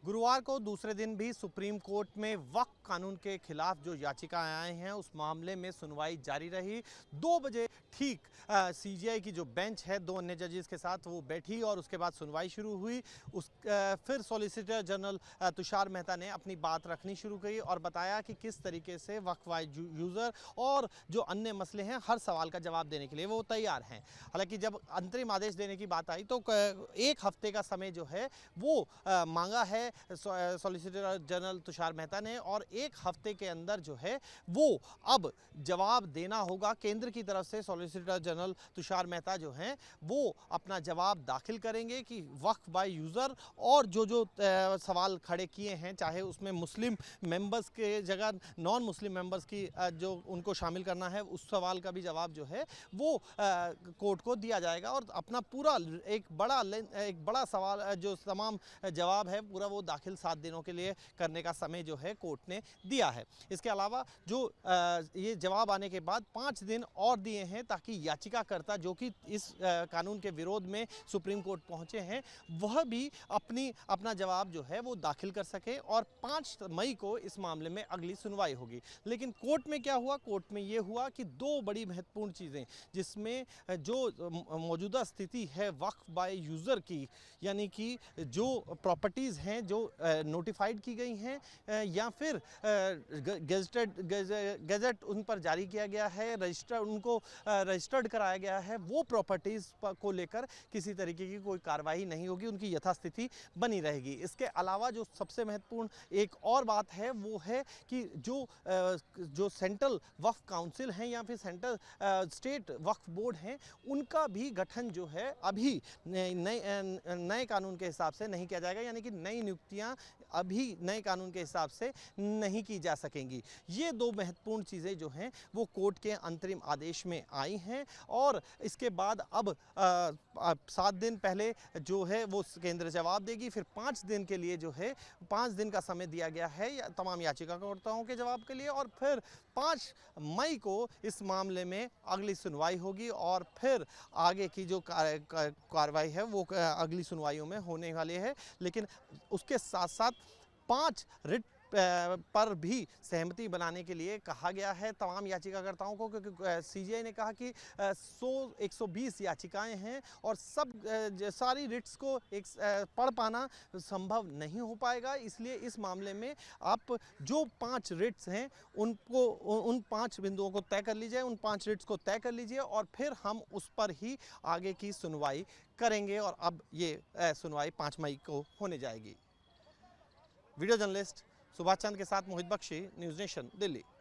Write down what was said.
गुरुवार को दूसरे दिन भी सुप्रीम कोर्ट में वक्फ कानून के खिलाफ जो याचिकाएं आई हैं उस मामले में सुनवाई जारी रही। 2 बजे ठीक सीजीआई की जो बेंच है 2 अन्य जजेस के साथ वो बैठी और उसके बाद सुनवाई शुरू हुई। फिर सॉलिसिटर जनरल तुषार मेहता ने अपनी बात रखनी शुरू की और बताया कि किस तरीके से वक्फ यूज़र और जो अन्य मसले हैं हर सवाल का जवाब देने के लिए वो तैयार हैं। हालांकि जब अंतरिम आदेश देने की बात आई तो 1 हफ्ते का समय जो है वो मांगा है सॉलिसिटर जनरल तुषार मेहता ने और 1 हफ्ते के अंदर जो है वो अब जवाब देना होगा। केंद्र की तरफ से सॉलिसिटर जनरल तुषार मेहता जो हैं वो अपना जवाब दाखिल करेंगे कि वक्फ बाय यूज़र और जो सवाल खड़े किए हैं, चाहे उसमें मुस्लिम मेंबर्स के जगह नॉन मुस्लिम मेंबर्स की जो उनको शामिल करना है, उस सवाल का भी जवाब जो है वो कोर्ट को दिया जाएगा और अपना पूरा एक बड़ा सवाल जो तमाम जवाब है पूरा वो दाखिल 7 दिनों के लिए करने का समय जो है कोर्ट ने दिया है। इसके अलावा जो ये जवाब आने के बाद 5 दिन और दिए हैं ताकि याचिकाकर्ता जो कि इस कानून के विरोध में सुप्रीम कोर्ट पहुंचे हैं वह भी अपना जवाब जो है वो दाखिल कर सके और 5 मई को इस मामले में अगली सुनवाई होगी। लेकिन कोर्ट में क्या हुआ? कोर्ट में ये हुआ कि 2 बड़ी महत्वपूर्ण चीज़ें जिसमें जो मौजूदा स्थिति है वक्फ बाय यूज़र की, यानी कि जो प्रॉपर्टीज़ हैं जो नोटिफाइड की गई हैं या फिर गजट उन पर जारी किया गया है, उनको रजिस्टर्ड कराया गया है, वो प्रॉपर्टीज़ को लेकर किसी तरीके की कोई कार्रवाई नहीं होगी, उनकी यथास्थिति बनी रहेगी। इसके अलावा जो सबसे महत्वपूर्ण एक और बात है वो है कि जो सेंट्रल वक्फ काउंसिल हैं या फिर सेंट्रल स्टेट वक्फ बोर्ड हैं उनका भी गठन जो है अभी नए कानून के हिसाब से नहीं किया जाएगा, यानी कि नई नियुक्तियां अभी नए कानून के हिसाब से नहीं की जा सकेंगी। ये 2 महत्वपूर्ण चीज़ें जो हैं वो कोर्ट के अंतरिम आदेश में आई हैं और इसके बाद अब 7 दिन पहले जो है वो केंद्र जवाब देगी। फिर 5 दिन के लिए जो है 5 दिन का समय दिया गया है तमाम याचिकाकर्ताओं के जवाब के लिए और फिर 5 मई को इस मामले में अगली सुनवाई होगी और फिर आगे की जो कार्रवाई है वो अगली सुनवाइयों में होने वाली है। लेकिन उसके साथ साथ 5 रिट पर भी सहमति बनाने के लिए कहा गया है तमाम याचिकाकर्ताओं को, क्योंकि सीजीआई ने कहा कि 120 याचिकाएं हैं और सारी रिट्स को पढ़ पाना संभव नहीं हो पाएगा। इसलिए इस मामले में आप जो 5 रिट्स हैं उन 5 बिंदुओं को तय कर लीजिए, उन 5 रिट्स को तय कर लीजिए और फिर हम उस पर ही आगे की सुनवाई करेंगे और अब ये सुनवाई 5 मई को होने जाएगी। वीडियो जर्नलिस्ट सुभाष चंद के साथ मोहित बख्शी, न्यूज़ नेशन, दिल्ली।